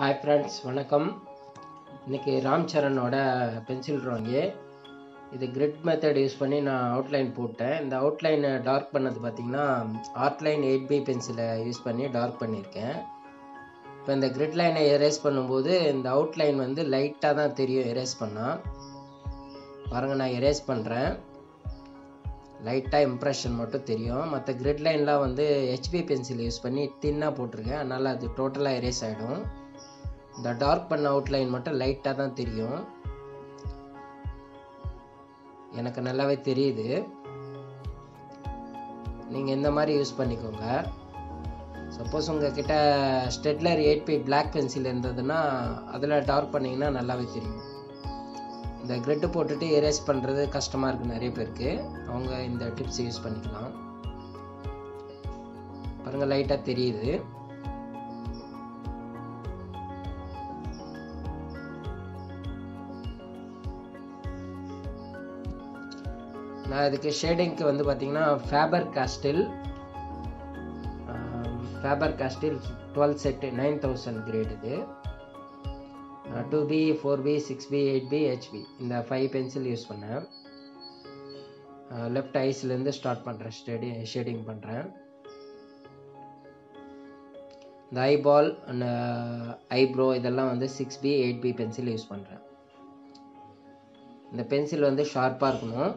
Hi friends, வணக்கம். இன்னைக்கு ராம்சரனோட pencil drawing. இது கிரிட் மெத்தட் யூஸ் பண்ணி நான் அவுட்லைன் போட்டேன். இந்த அவுட்லைனை டார்க் பண்ணது பார்த்தீங்கன்னா ஆர்ட்லைன் 8B பென்சிலை யூஸ் பண்ணி டார்க் பண்ணியிருக்கேன். இப்போ இந்த கிரிட் லைனை எரேஸ் பண்ணும்போது இந்த அவுட்லைன் வந்து லைட்டாக தான் தெரியும். எரேஸ் பண்ணால் பாருங்கள், நான் எரேஸ் பண்ணுறேன். லைட்டாக இம்ப்ரெஷன் மட்டும் தெரியும். மற்ற கிரிட் லைன்லாம் வந்து HB பென்சில் யூஸ் பண்ணி தின்னாக போட்டிருக்கேன். அதனால் அது டோட்டலாக எரேஸ் ஆகிடும். இந்த டார்க் பண்ண அவுட்லைன் மட்டும் லைட்டாக தான் தெரியும். எனக்கு நல்லாவே தெரியுது. நீங்கள் இந்த மாதிரி யூஸ் பண்ணிக்கோங்க. சப்போஸ் உங்ககிட்ட ஸ்டெட்லர் 8B பிளாக் பென்சில் இருந்ததுன்னா அதில் டார்க் பண்ணிங்கன்னா நல்லாவே தெரியும். இந்த கிரிட்டு போட்டுட்டு எரேஸ் பண்ணுறது கஷ்டமாக இருக்குது நிறைய பேருக்கு. அவங்க இந்த டிப்ஸ் யூஸ் பண்ணிக்கலாம். பாருங்கள், லைட்டாக தெரியுது. நான் இதுக்கு ஷேடிங்க்கு வந்து பார்த்தீங்கன்னா ஃபேபர் காஸ்டில் 12 செட் 9000 கிரேட். இது 2B 4B 6B 8B HB இந்த 5 பென்சில் யூஸ் பண்ணேன். லெஃப்ட் ஐஸ்லேருந்து ஸ்டார்ட் பண்ணுறேன். ஷேடிங் பண்ணுறேன். இந்த ஐபால் அண்ட் ஐப்ரோ இதெல்லாம் வந்து 6B 8B பென்சில் யூஸ் பண்ணுறேன். இந்த பென்சில் வந்து ஷார்ப்பாக இருக்கணும்.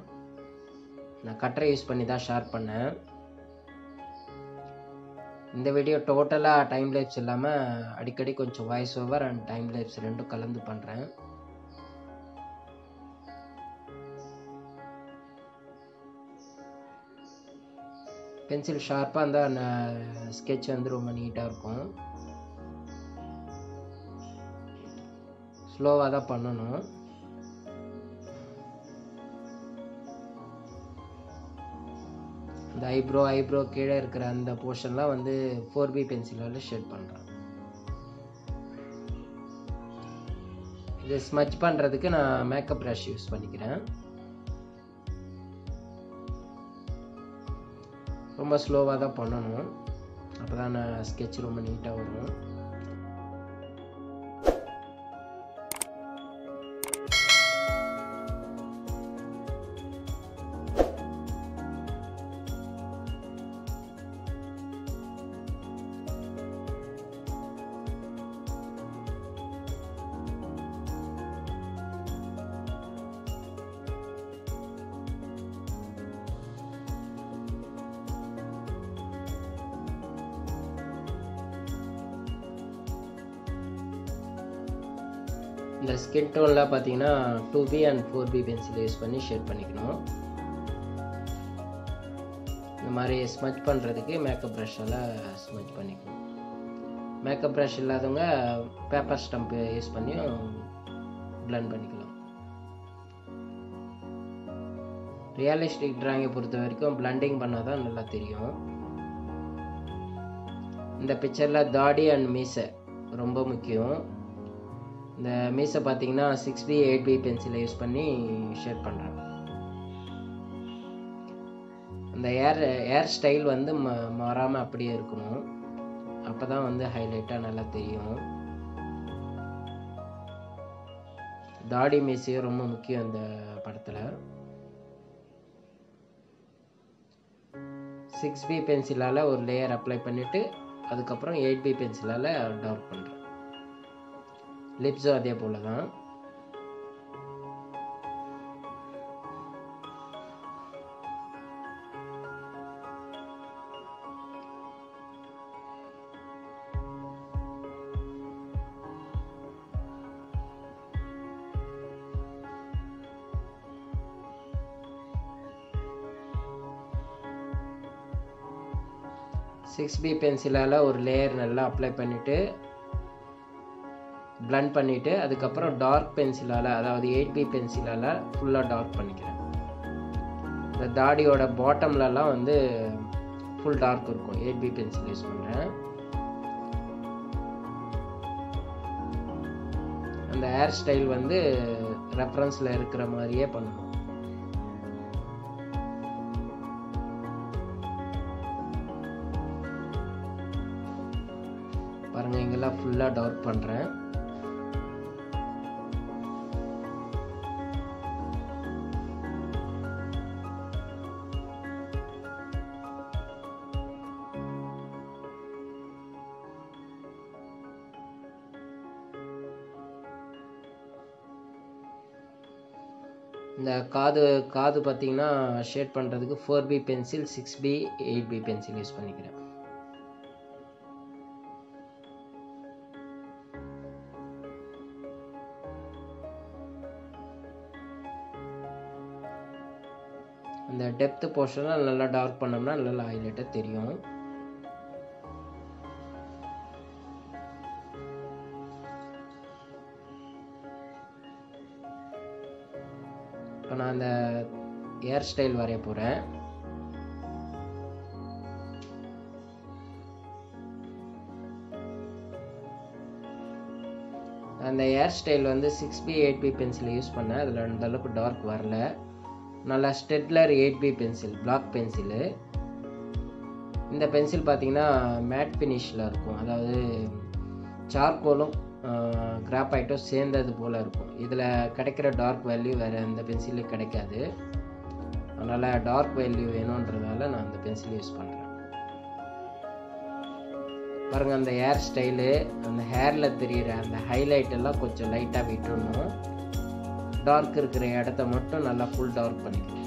நான் கட்டரை யூஸ் பண்ணி தான் ஷார்ப் பண்ணேன். இந்த வீடியோ டோட்டலாக டைம் லேப்ஸ் இல்லாமல் அடிக்கடி கொஞ்சம் voice over and time labs ரெண்டும் கலந்து பண்ணுறேன். பென்சில் ஷார்ப்பாக இருந்தால் ஸ்கெட்ச் வந்து ரொம்ப நீட்டாக இருக்கும். ஸ்லோவாக தான் பண்ணணும். இந்த ஐப்ரோ கீழே இருக்கிற அந்த போர்ஷன்லாம் வந்து 4B பென்சிலால் ஷேட் பண்ணுறேன். இது ஸ்மட்ச் பண்ணுறதுக்கு நான் மேக்கப் ப்ரஷ் யூஸ் பண்ணிக்கிறேன். ரொம்ப ஸ்லோவாக தான் பண்ணணும். அப்போ தான் நான் ஸ்கெட்ச் ரொம்ப நீட்டாக வரும். இந்த ஸ்கின் டோனில் பார்த்தீங்கன்னா 2B and 4B pencil use பண்ணி ஷேட் பண்ணிக்கணும். இந்த மாதிரி ஸ்மட்ச் பண்ணுறதுக்கு மேக்கப் ப்ரஷ்ஷால் ஸ்மட்ச் பண்ணிக்கணும். மேக்கப் ப்ரஷ் இல்லாதவங்க பேப்பர் ஸ்டம்ப் யூஸ் பண்ணியும் பிளெண்ட் பண்ணிக்கலாம். ரியலிஸ்டிக் டிராயிங்கை பொறுத்த வரைக்கும் பிளண்டிங் பண்ணால் தான் நல்லா தெரியும். இந்த பிக்சரில் தாடி அண்ட் மீசை ரொம்ப முக்கியம். இந்த மீசை பார்த்தீங்கன்னா 6B 8B பென்சிலை யூஸ் பண்ணி ஷேட் பண்ணுறேன். அந்த ஏர் ஸ்டைல் வந்து மாறாமல் அப்படியே இருக்கணும். அப்போ தான் வந்து ஹைலைட்டாக நல்லா தெரியும். தாடி மீசையும் ரொம்ப முக்கியம் இந்த படத்தில். 6B பென்சிலால் ஒரு லேயர் அப்ளை பண்ணிவிட்டு அதுக்கப்புறம் 8B பென்சிலால் டார்க் பண்ணுறேன். லிப்ஸும் அதே போல தான். சிக்ஸ் பி பென்சிலால் ஒரு லேயர் நல்லா அப்ளை பண்ணிவிட்டு பிளண்ட் பண்ணிவிட்டு அதுக்கப்புறம் டார்க் பென்சிலால், அதாவது 8B பென்சிலால் ஃபுல்லாக டார்க் பண்ணிக்கிறேன். இந்த தாடியோட பாட்டம்லலாம் வந்து ஃபுல் டார்க் இருக்கும். 8B பென்சில் யூஸ் பண்ணுறேன். அந்த ஹேர் ஸ்டைல் வந்து ரெஃபரன்ஸில் இருக்கிற மாதிரியே பண்ணணும். பாருங்கள், இங்கெல்லாம் ஃபுல்லாக டார்க் பண்ணுறேன். இந்த காது பார்த்தீங்கன்னா ஷேட் பண்ணுறதுக்கு 4B pencil, 6B, 8B pencil use பண்ணிக்கிறேன். அந்த டெப்த் போர்ஷனை நல்லா டார்க் பண்ணோம்னா நல்லா ஹைலைட்டாக தெரியும். இப்போ நான் அந்த ஹேர் ஸ்டைல் வரைய போகிறேன். அந்த ஹேர் ஸ்டைல் வந்து 6B 8B பென்சில் யூஸ் பண்ணேன். அதில் அந்த அளவுக்கு டார்க் வரல. நல்லா Staedtler 8B pencil, black pencil. இந்த பென்சில் பார்த்தீங்கன்னா மேட் ஃபினிஷில் இருக்கும். அதாவது சார்கோலும் கிராஃபைட்டும் சேர்ந்தது போல் இருக்கும். இதில் கிடைக்கிற டார்க் வேல்யூ வேறு எந்த பென்சிலும் கிடைக்காது. அதனால் டார்க் வேல்யூ வேணுன்றதால நான் அந்த பென்சில் யூஸ் பண்ணுறேன். பாருங்கள், அந்த ஹேர் ஸ்டைலு, அந்த ஹேரில் தெரிகிற அந்த ஹைலைட் எல்லாம் கொஞ்சம் லைட்டாக விட்டுடணும். டார்க் இருக்கிற இடத்த மட்டும் நல்லா ஃபுல் டார்க் பண்ணிக்கணும்.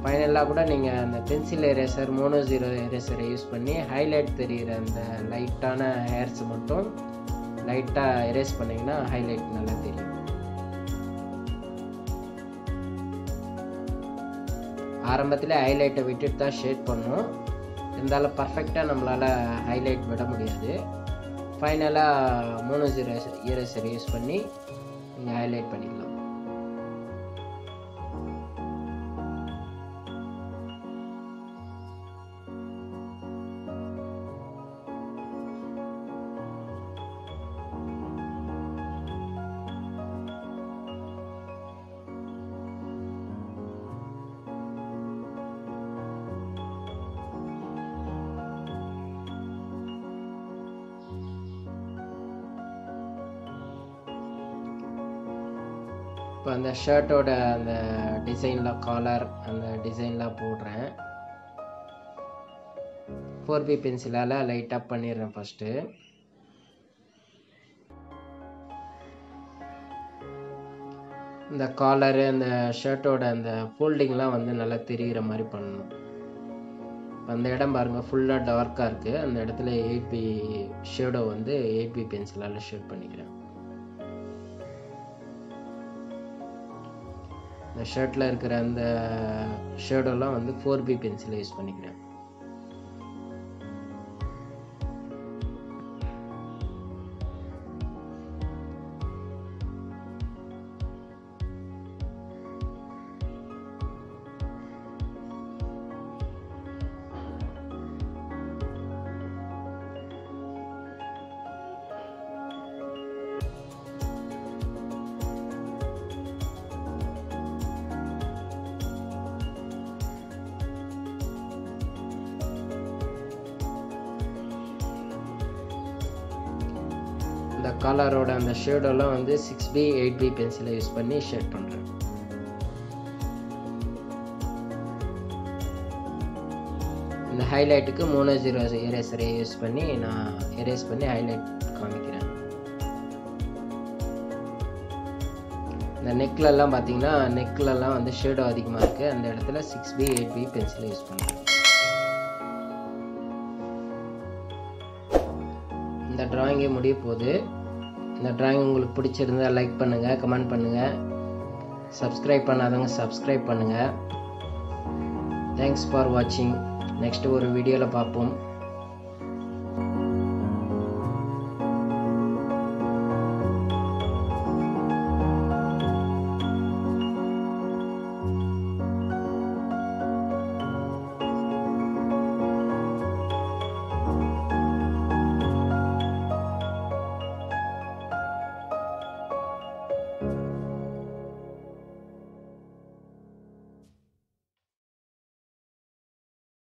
ஃபைனலாக கூட நீங்கள் அந்த பென்சில் எரேசர், மோனோ0 எரேசரை யூஸ் பண்ணி ஹைலைட் தெரிகிற அந்த லைட்டான ஹேர்ஸ் மட்டும் லைட்டாக எரேஸ் பண்ணிங்கன்னா ஹைலைட் நல்லா தெரியும். ஆரம்பத்தில் ஹைலைட்டை விட்டுட்டு தான் ஷேட் பண்ணணும். இருந்தாலும் பர்ஃபெக்டாக நம்மளால் ஹைலைட் விட முடியாது. ஃபைனலாக மோனோ0 எரேசர் யூஸ் பண்ணி நீங்கள் ஹைலைட் பண்ணிடலாம். இப்போ அந்த ஷர்ட்டோட அந்த டிசைன்லாம், காலர் அந்த டிசைன்லாம் போடுறேன். 4B பென்சிலால் லைட்டாக பண்ணிடுறேன் ஃபஸ்ட்டு. இந்த காலரு, அந்த ஷர்ட்டோட அந்த ஃபோல்டிங்லாம் வந்து நல்லா தெரிகிற மாதிரி பண்ணணும். அந்த இடம் பாருங்கள் ஃபுல்லாக டார்க்காக இருக்குது. அந்த இடத்துல 8B ஷேடோ வந்து 8B பென்சிலால் ஷேட் பண்ணிக்கிறேன். இந்த ஷர்ட்டில் இருக்கிற அந்த ஷேடோலாம் வந்து 4B பென்சிலை யூஸ் பண்ணிக்கிறேன். இந்த காலரோட அந்த ஷேடோலாம் வந்து 6B 8B பென்சிலை யூஸ் பண்ணி ஷேட் பண்ணுறேன். இந்த ஹைலைட்டுக்கு மோனோ0 எரேசரை யூஸ் பண்ணி நான் எரேஸ் பண்ணி ஹைலைட் காமிக்கிறேன். இந்த நெக்லெல்லாம் பார்த்தீங்கன்னா நெக்லெல்லாம் வந்து ஷேடோ அதிகமாக இருக்குது. அந்த இடத்துல 6B 8B பென்சிலை யூஸ் பண்ணுறேன். இந்த டிராயிங்கே முடிய போகுது. இந்த டிராயிங் உங்களுக்கு பிடிச்சிருந்தா லைக் பண்ணுங்கள், கமெண்ட் பண்ணுங்கள். சப்ஸ்கிரைப் பண்ணாதவங்க சப்ஸ்கிரைப் பண்ணுங்கள். தேங்க்ஸ் ஃபார் வாட்சிங். நெக்ஸ்ட் ஒரு வீடியோவில் பார்ப்போம்.